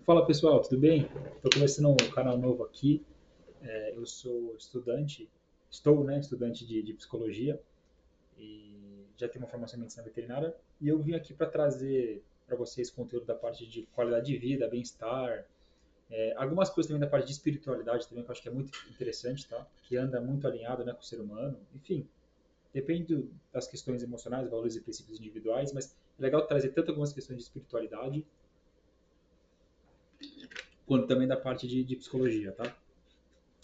Fala pessoal, tudo bem? Estou começando um canal novo aqui. Eu sou estudante, estou, né, estudante de psicologia e já tenho uma formação em medicina veterinária. E eu vim aqui para trazer para vocês conteúdo da parte de qualidade de vida, bem-estar, algumas coisas também da parte de espiritualidade também que eu acho que é muito interessante, tá? Que anda muito alinhado, né, com o ser humano. Enfim, depende das questões emocionais, valores e princípios individuais, mas é legal trazer tanto algumas questões de espiritualidade quanto também da parte de psicologia, tá?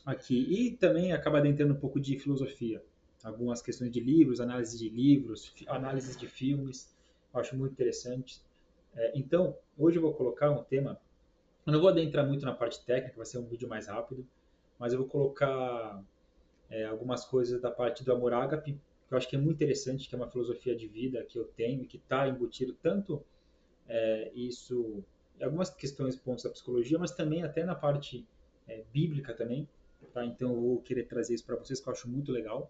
Aqui. E também acaba adentrando um pouco de filosofia. Algumas questões de livros, análises de filmes. Eu acho muito interessante. Então, hoje eu vou colocar um tema. Eu não vou adentrar muito na parte técnica, vai ser um vídeo mais rápido. Mas eu vou colocar algumas coisas da parte do amor ágape, que eu acho que é muito interessante, que é uma filosofia de vida que eu tenho e que está embutido tanto isso, algumas questões, pontos da psicologia, mas também até na parte bíblica também, tá? Então eu vou querer trazer isso para vocês que eu acho muito legal.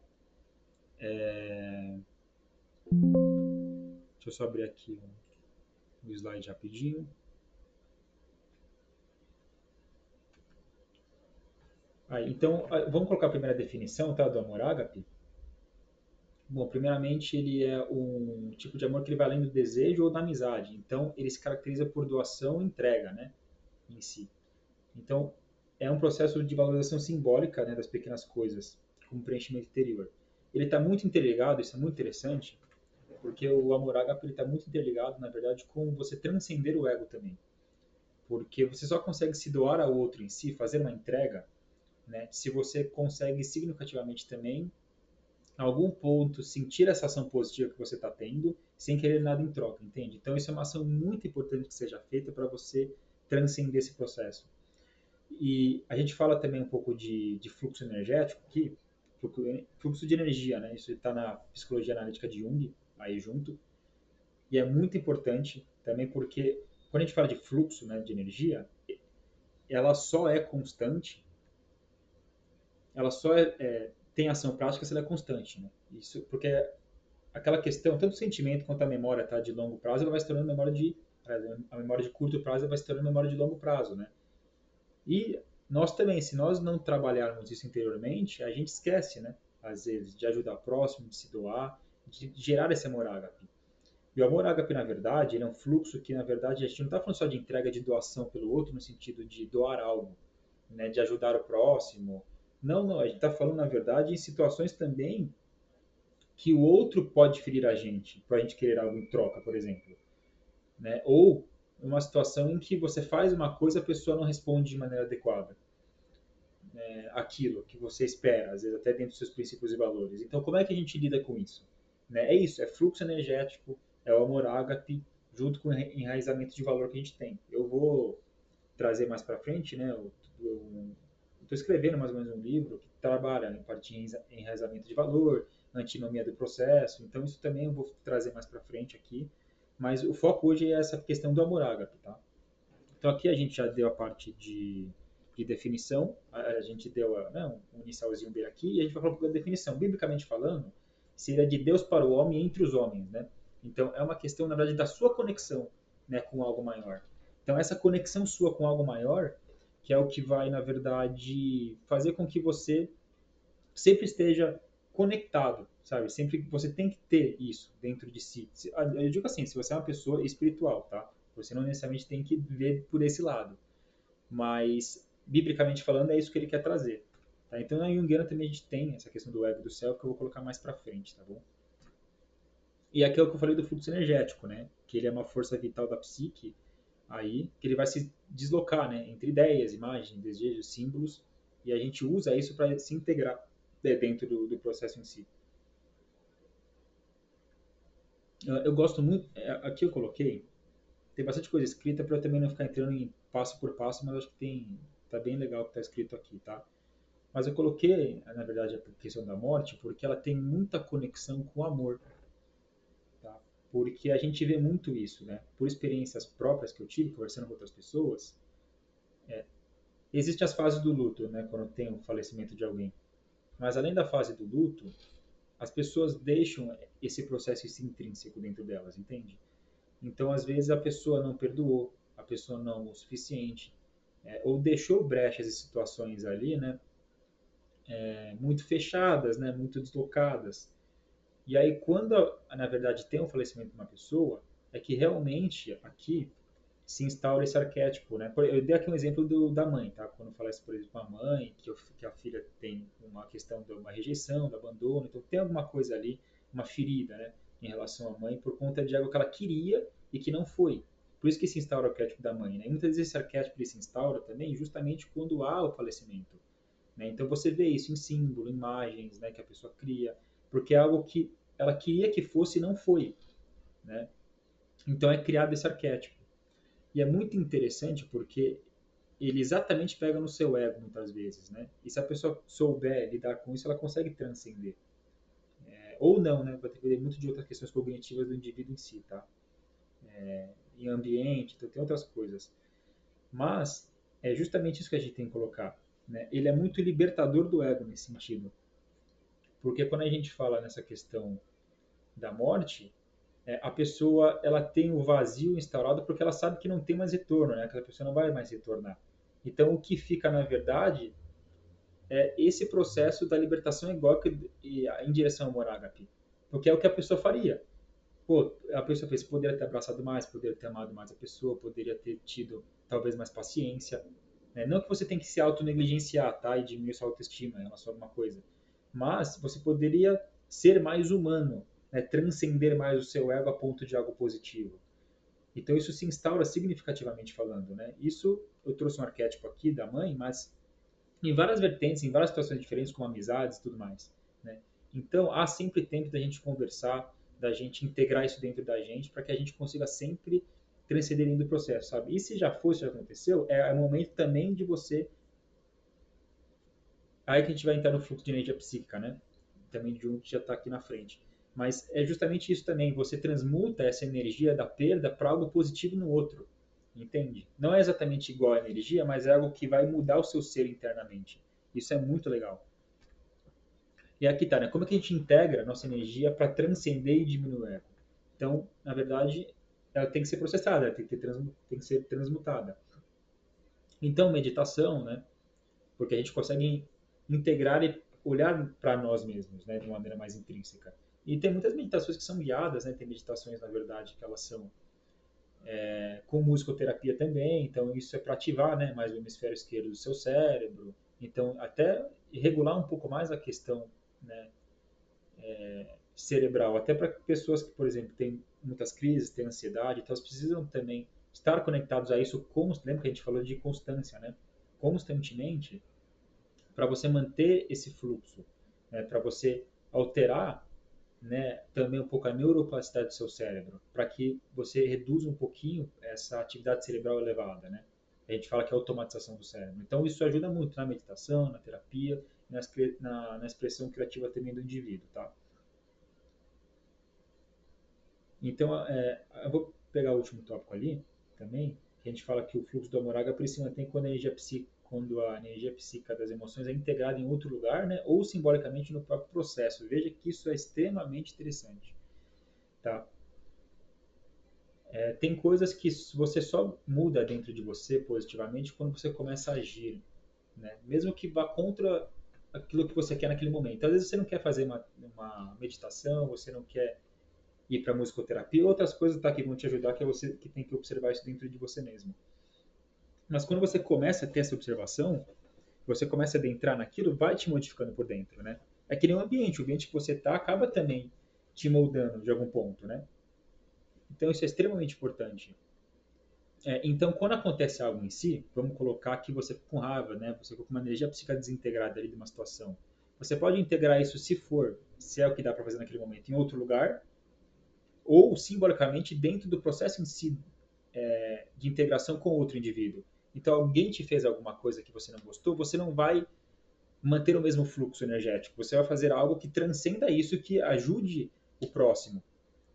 Deixa eu só abrir aqui um slide rapidinho. Então, vamos colocar a primeira definição, tá, do amor ágape. Bom, primeiramente, ele é um tipo de amor que ele vai além do desejo ou da amizade. Então, ele se caracteriza por doação e entrega, né, em si. Então, é um processo de valorização simbólica, né, das pequenas coisas, como preenchimento interior. Ele está muito interligado, isso é muito interessante, porque o amor ágape está muito interligado, na verdade, com você transcender o ego também. Porque você só consegue se doar ao outro em si, fazer uma entrega, né, se você consegue significativamente também, em algum ponto, sentir essa ação positiva que você está tendo, sem querer nada em troca, entende? Então, isso é uma ação muito importante que seja feita para você transcender esse processo. E a gente fala também um pouco de fluxo energético aqui, fluxo de energia, né? Isso está na psicologia analítica de Jung, aí junto. E é muito importante também porque quando a gente fala de fluxo, né, de energia, ela só é constante, ela só tem ação prática se ela é constante, né? Isso porque aquela questão, tanto o sentimento quanto a memória, tá, de longo prazo, ela vai se tornando memória a memória de curto prazo vai se tornando memória de longo prazo, né? E nós também, se nós não trabalharmos isso interiormente, a gente esquece, né? Às vezes, de ajudar o próximo, de se doar, de gerar esse amor ágape. E o amor ágape, na verdade, ele é um fluxo que, na verdade, a gente não está falando só de entrega de doação pelo outro, no sentido de doar algo, né? De ajudar o próximo. Não, não, a gente está falando, na verdade, em situações também que o outro pode ferir a gente, para a gente querer algo em troca, por exemplo. Né? Ou uma situação em que você faz uma coisa e a pessoa não responde de maneira adequada aquilo que você espera, às vezes até dentro dos seus princípios e valores. Então, como é que a gente lida com isso? Né? É isso, é fluxo energético, é o amor ágape, junto com o enraizamento de valor que a gente tem. Eu vou trazer mais para frente, né? Eu estou escrevendo mais ou menos um livro que trabalha em parte de enraizamento de valor, antinomia do processo. Então, isso também eu vou trazer mais para frente aqui. Mas o foco hoje é essa questão do amor ágape, tá? Então aqui a gente já deu a parte de definição, a gente deu né, um inicialzinho dele aqui, e a gente vai falar um pouco da definição. Biblicamente falando, seria de Deus para o homem entre os homens, né? Então é uma questão, na verdade, da sua conexão, né, com algo maior. Então essa conexão sua com algo maior, que é o que vai, na verdade, fazer com que você sempre esteja conectado, sabe? Sempre você tem que ter isso dentro de si. Eu digo assim, se você é uma pessoa espiritual, tá? Você não necessariamente tem que ver por esse lado, mas biblicamente falando é isso que ele quer trazer. Tá? Então na Jungiana também a gente tem essa questão do ego e do self que eu vou colocar mais para frente, tá bom? E aqui é o que eu falei do fluxo energético, né? Que ele é uma força vital da psique aí, que ele vai se deslocar, né? Entre ideias, imagens, desejos, símbolos, e a gente usa isso para se integrar dentro do processo em si. Eu gosto muito, aqui eu coloquei, tem bastante coisa escrita para eu também não ficar entrando em passo por passo, mas acho que tá bem legal o que está escrito aqui, tá? Mas eu coloquei, na verdade, a questão da morte porque ela tem muita conexão com o amor, tá? Porque a gente vê muito isso, né? Por experiências próprias que eu tive, conversando com outras pessoas, existem as fases do luto, né? Quando tem o falecimento de alguém. Mas além da fase do luto, as pessoas deixam esse processo intrínseco dentro delas, entende? Então, às vezes, a pessoa não perdoou, a pessoa não o suficiente, ou deixou brechas e situações ali, né, muito fechadas, né, muito deslocadas. E aí, quando, na verdade, tem um falecimento de uma pessoa, é que realmente aqui se instaura esse arquétipo, né? Eu dei aqui um exemplo da mãe, tá? Quando falece, por exemplo, a mãe, que a filha tem uma questão de uma rejeição, do abandono, então tem alguma coisa ali, uma ferida, né? Em relação à mãe, por conta de algo que ela queria e que não foi. Por isso que se instaura o arquétipo da mãe, né? E muitas vezes esse arquétipo ele se instaura também justamente quando há o falecimento, né? Então você vê isso em símbolo, imagens, né? Que a pessoa cria, porque é algo que ela queria que fosse e não foi, né? Então é criado esse arquétipo. E é muito interessante porque ele exatamente pega no seu ego muitas vezes, né? E se a pessoa souber lidar com isso, ela consegue transcender. Ou não, né? Vai depender muito de outras questões cognitivas do indivíduo em si, tá? Em ambiente, então tem outras coisas. Mas é justamente isso que a gente tem que colocar, né? Ele é muito libertador do ego nesse sentido. Porque quando a gente fala nessa questão da morte, a pessoa ela tem o vazio instaurado porque ela sabe que não tem mais retorno, né? Aquela pessoa não vai mais retornar. Então, o que fica, na verdade, é esse processo da libertação egóica em direção ao amor ágape. Porque é o que a pessoa faria. Pô, a pessoa fez, poderia ter abraçado mais, poderia ter amado mais a pessoa, poderia ter tido talvez mais paciência. Não que você tem que se autonegligenciar, tá? E diminuir sua autoestima em relação a alguma coisa. Mas você poderia ser mais humano, né? Transcender mais o seu ego a ponto de algo positivo. Então isso se instaura significativamente falando, né? Isso eu trouxe um arquétipo aqui da mãe, mas em várias vertentes, em várias situações diferentes, como amizades e tudo mais, né? Então há sempre tempo da gente conversar, da gente integrar isso dentro da gente, para que a gente consiga sempre transcender dentro do processo, sabe? E se já fosse, já aconteceu, é o momento também de você. Aí que a gente vai entrar no fluxo de energia psíquica, né? Também de um que já está aqui na frente. Mas é justamente isso também, você transmuta essa energia da perda para algo positivo no outro, entende? Não é exatamente igual a energia, mas é algo que vai mudar o seu ser internamente. Isso é muito legal. E aqui tá, né? Como é que a gente integra a nossa energia para transcender e diminuir o ego? Então, na verdade, ela tem que ser processada, ela tem que ser transmutada. Então, meditação, né? Porque a gente consegue integrar e olhar para nós mesmos, né, de uma maneira mais intrínseca. E tem muitas meditações que são guiadas, né, tem meditações, na verdade, que elas são com musicoterapia também, então isso é para ativar, né, mais o hemisfério esquerdo do seu cérebro, então até regular um pouco mais a questão, né, cerebral, até para pessoas que, por exemplo, têm muitas crises, têm ansiedade, então elas precisam também estar conectados a isso, lembra que a gente falou de constância, né, constantemente, para você manter esse fluxo, né, para você alterar, né, também um pouco a neuroplasticidade do seu cérebro, para que você reduza um pouquinho essa atividade cerebral elevada, né? A gente fala que é a automatização do cérebro. Então isso ajuda muito na meditação, na terapia, na expressão criativa também do indivíduo, tá? Então, eu vou pegar o último tópico ali também, que a gente fala que o fluxo do amor ágape se mantém quando a energia psíquica das emoções é integrada em outro lugar, né, ou simbolicamente no próprio processo. Veja que isso é extremamente interessante. Tá? Tem coisas que você só muda dentro de você positivamente quando você começa a agir, né? Mesmo que vá contra aquilo que você quer naquele momento. Às vezes você não quer fazer uma meditação, você não quer ir para musicoterapia, outras coisas tá, que vão te ajudar, que é você que tem que observar isso dentro de você mesmo. Mas quando você começa a ter essa observação, você começa a adentrar naquilo, vai te modificando por dentro, né? É que nem o ambiente que você tá acaba também te moldando de algum ponto, né? Então isso é extremamente importante. Então, quando acontece algo em si, vamos colocar que você ficou com raiva, né? Você ficou com uma energia psíquica desintegrada ali de uma situação. Você pode integrar isso se é o que dá para fazer naquele momento, em outro lugar, ou simbolicamente dentro do processo em si de integração com outro indivíduo. Então, alguém te fez alguma coisa que você não gostou, você não vai manter o mesmo fluxo energético. Você vai fazer algo que transcenda isso, que ajude o próximo,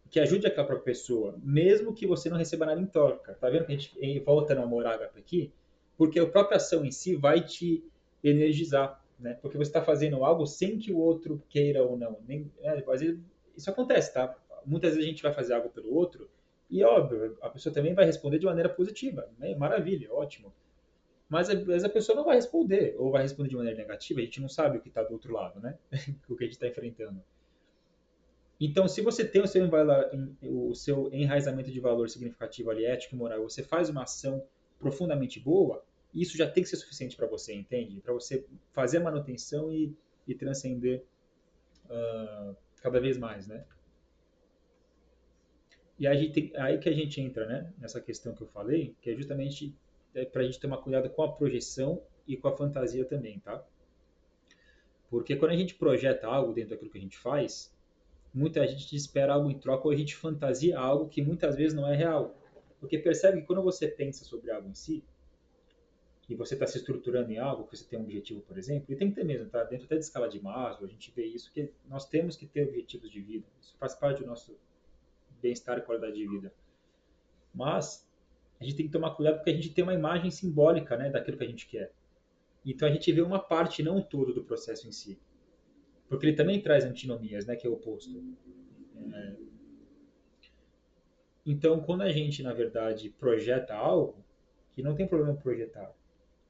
que ajude aquela própria pessoa, mesmo que você não receba nada em troca. Tá vendo que a gente volta no amor ágape aqui? Porque a própria ação em si vai te energizar, né? Porque você está fazendo algo sem que o outro queira ou não. Às vezes, isso acontece, tá? Muitas vezes a gente vai fazer algo pelo outro E óbvio, a pessoa também vai responder de maneira positiva, né? Maravilha, ótimo. Mas às vezes a pessoa não vai responder, ou vai responder de maneira negativa, a gente não sabe o que está do outro lado, né? O que a gente está enfrentando. Então, se você tem o seu enraizamento de valor significativo ali, ético e moral, você faz uma ação profundamente boa, isso já tem que ser suficiente para você, entende? Para você fazer a manutenção e transcender cada vez mais, né? E aí que a gente entra, né? Nessa questão que eu falei, que é justamente para a gente tomar cuidado com a projeção e com a fantasia também, tá? Porque quando a gente projeta algo dentro daquilo que a gente faz, muita gente espera algo em troca ou a gente fantasia algo que muitas vezes não é real. Porque percebe que quando você pensa sobre algo em si, e você está se estruturando em algo, que você tem um objetivo, por exemplo, e tem que ter mesmo, tá? Dentro até de escala de Maslow, a gente vê isso, que nós temos que ter objetivos de vida. Isso faz parte do nosso bem-estar e qualidade de vida. Mas a gente tem que tomar cuidado porque a gente tem uma imagem simbólica, né, daquilo que a gente quer. Então a gente vê uma parte, não um todo do processo em si. Porque ele também traz antinomias, né, que é o oposto. Então, quando a gente, na verdade, projeta algo, que não tem problema projetar.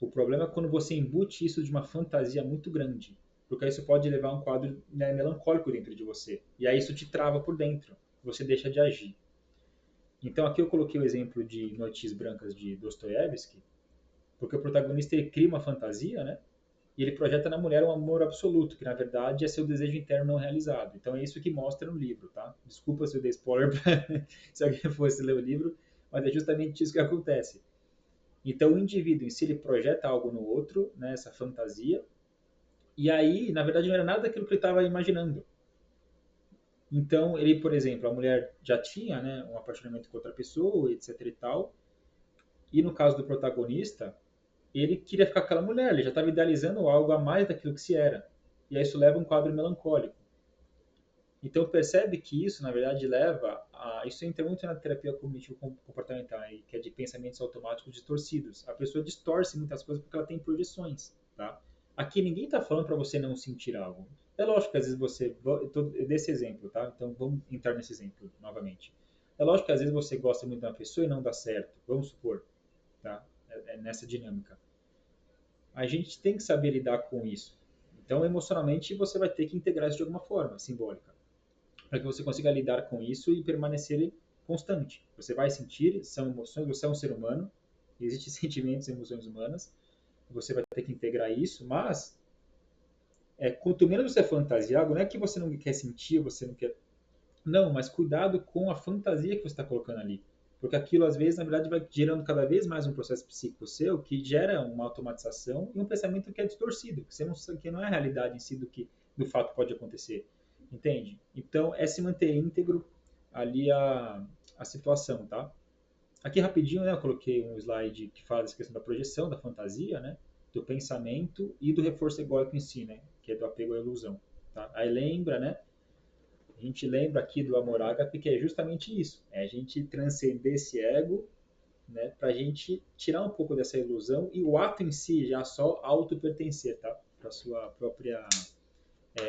O problema é quando você embute isso de uma fantasia muito grande. Porque aí isso pode levar a um quadro, né, melancólico dentro de você. E aí isso te trava por dentro. Você deixa de agir. Então aqui eu coloquei o exemplo de Noites Brancas de Dostoiévski, porque o protagonista ele cria uma fantasia, né? E ele projeta na mulher um amor absoluto, que na verdade é seu desejo interno não realizado. Então é isso que mostra no livro, tá? Desculpa se eu dei spoiler se alguém fosse ler o livro, mas é justamente isso que acontece. Então o indivíduo em si ele projeta algo no outro, né, essa fantasia, e aí na verdade não era nada daquilo que ele estava imaginando. Então ele, por exemplo, a mulher já tinha, né, um apaixonamento com outra pessoa, etc e tal, e no caso do protagonista, ele queria ficar com aquela mulher, ele já estava idealizando algo a mais daquilo que se era. E aí isso leva a um quadro melancólico. Então percebe que isso, na verdade, leva a... Isso entra muito na terapia cognitivo-comportamental, que é de pensamentos automáticos distorcidos. A pessoa distorce muitas coisas porque ela tem projeções, tá? Aqui ninguém está falando para você não sentir algo. É lógico que às vezes você... Eu dei esse exemplo, tá? Então vamos entrar nesse exemplo novamente. É lógico que às vezes você gosta muito de uma pessoa e não dá certo. Vamos supor, tá? É nessa dinâmica. A gente tem que saber lidar com isso. Então, emocionalmente, você vai ter que integrar isso de alguma forma simbólica, para que você consiga lidar com isso e permanecer constante. Você vai sentir, são emoções, você é um ser humano, existem sentimentos e emoções humanas, você vai ter que integrar isso, mas quanto menos você fantasiar, não é que você não quer sentir, você não quer. Não, mas cuidado com a fantasia que você está colocando ali. Porque aquilo, às vezes, na verdade, vai gerando cada vez mais um processo psíquico seu que gera uma automatização e um pensamento que é distorcido, que, você não, que não é a realidade em si do fato que pode acontecer. Entende? Então, é se manter íntegro ali a situação, tá? Aqui rapidinho, né, eu coloquei um slide que fala dessa questão da projeção, da fantasia, né, do pensamento e do reforço egóico em si, né, que é do apego à ilusão, tá? Aí lembra, né, a gente lembra aqui do amor ágape que é justamente isso, é a gente transcender esse ego, né, para a gente tirar um pouco dessa ilusão e o ato em si já só auto-pertencer, tá? Para sua própria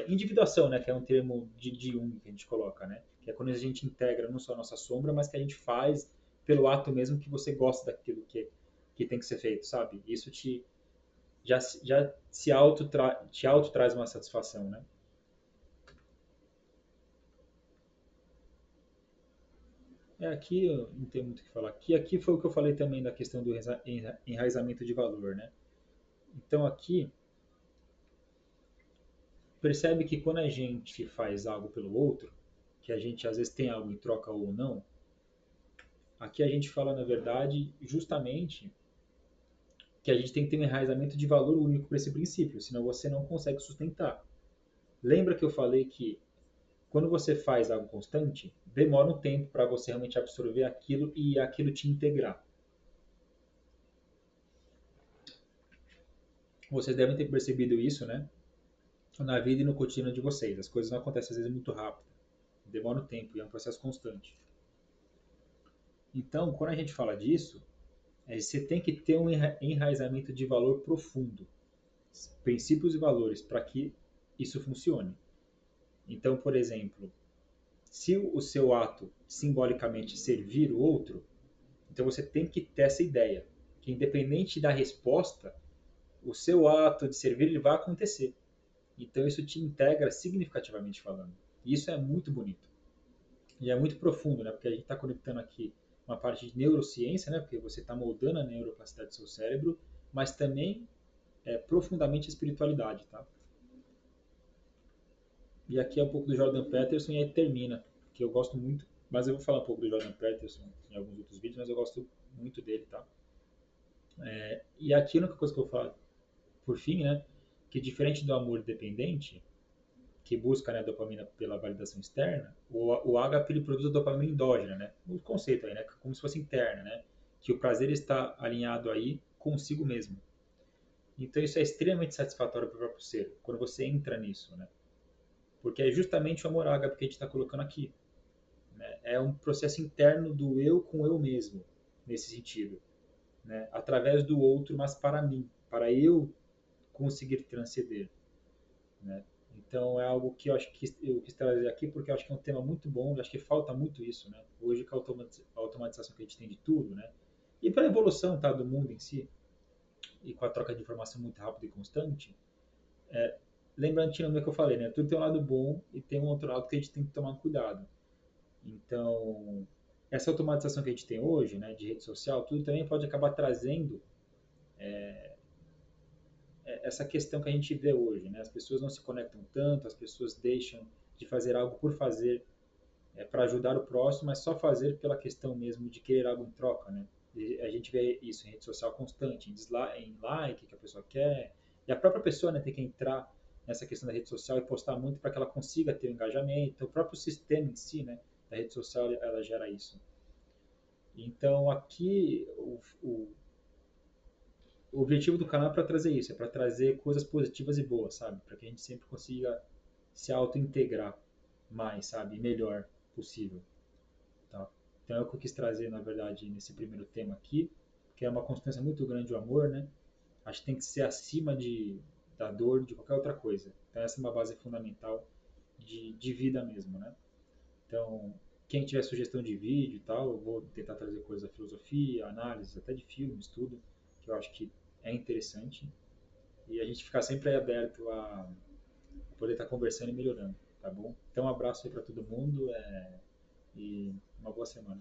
individuação, né, que é um termo de Jung que a gente coloca, né, que é quando a gente integra não só a nossa sombra, mas que a gente faz pelo ato mesmo que você gosta daquilo que tem que ser feito, sabe? Isso já te auto traz uma satisfação, né? Aqui eu não tenho muito o que falar. Aqui foi o que eu falei também da questão do enraizamento de valor, né? Então aqui percebe que quando a gente faz algo pelo outro, que a gente às vezes tem algo em troca ou não, aqui a gente fala na verdade justamente que a gente tem que ter um enraizamento de valor único para esse princípio, senão você não consegue sustentar. Lembra que eu falei que quando você faz algo constante, demora um tempo para você realmente absorver aquilo e aquilo te integrar. Vocês devem ter percebido isso, né? Na vida e no cotidiano de vocês. As coisas não acontecem às vezes muito rápido. Demora um tempo e é um processo constante. Então, quando a gente fala disso, você tem que ter um enraizamento de valor profundo, princípios e valores, para que isso funcione. Então, por exemplo, se o seu ato simbolicamente servir o outro, então você tem que ter essa ideia, que independente da resposta, o seu ato de servir ele vai acontecer. Então isso te integra significativamente falando. E isso é muito bonito. E é muito profundo, né? Porque a gente está conectando aqui uma parte de neurociência, né? Porque você está moldando a neuroplasticidade do seu cérebro, mas também profundamente a espiritualidade, tá? E aqui é um pouco do Jordan Peterson e aí termina, que eu gosto muito, mas eu vou falar um pouco do Jordan Peterson em alguns outros vídeos, mas eu gosto muito dele, tá? E aqui a única coisa que eu falo, por fim, né? Que diferente do amor dependente, que busca, né, a dopamina pela validação externa, o ágape ele produz a dopamina endógena, né? O conceito aí, né? Como se fosse interna, né? Que o prazer está alinhado aí consigo mesmo. Então isso é extremamente satisfatório para o próprio ser, quando você entra nisso, né? Porque é justamente o amor ágape que a gente está colocando aqui, né? É um processo interno do eu com eu mesmo, nesse sentido, né? Através do outro, mas para mim, para eu conseguir transcender, né? Então é algo que eu acho que eu quis trazer aqui porque eu acho que é um tema muito bom, eu acho que falta muito isso, né? Hoje com a automatização que a gente tem de tudo, né? E para a evolução, tá, do mundo em si, e com a troca de informação muito rápida e constante, lembrando que eu falei, né? Tudo tem um lado bom e tem um outro lado que a gente tem que tomar cuidado. Então, essa automatização que a gente tem hoje, né, de rede social, tudo também pode acabar trazendo essa questão que a gente vê hoje, né? As pessoas não se conectam tanto, as pessoas deixam de fazer algo por fazer, para ajudar o próximo, mas só fazer pela questão mesmo de querer algo em troca, né? E a gente vê isso em rede social constante, em like que a pessoa quer, e a própria pessoa, né, tem que entrar nessa questão da rede social e postar muito para que ela consiga ter o engajamento. O próprio sistema em si, né, da rede social, ela gera isso. Então aqui o objetivo do canal é para trazer isso, é para trazer coisas positivas e boas, sabe? Para que a gente sempre consiga se auto-integrar mais, sabe? Melhor possível, tá? Então é o que eu quis trazer, na verdade, nesse primeiro tema aqui, que é uma constância muito grande do amor, né? Acho que tem que ser acima da dor, de qualquer outra coisa. Então essa é uma base fundamental de vida mesmo, né? Então, quem tiver sugestão de vídeo e tal, eu vou tentar trazer coisas da filosofia, análise, até de filmes, tudo, que eu acho que é interessante. E a gente ficar sempre aí aberto a poder estar conversando e melhorando, tá bom? Então, um abraço aí para todo mundo e uma boa semana.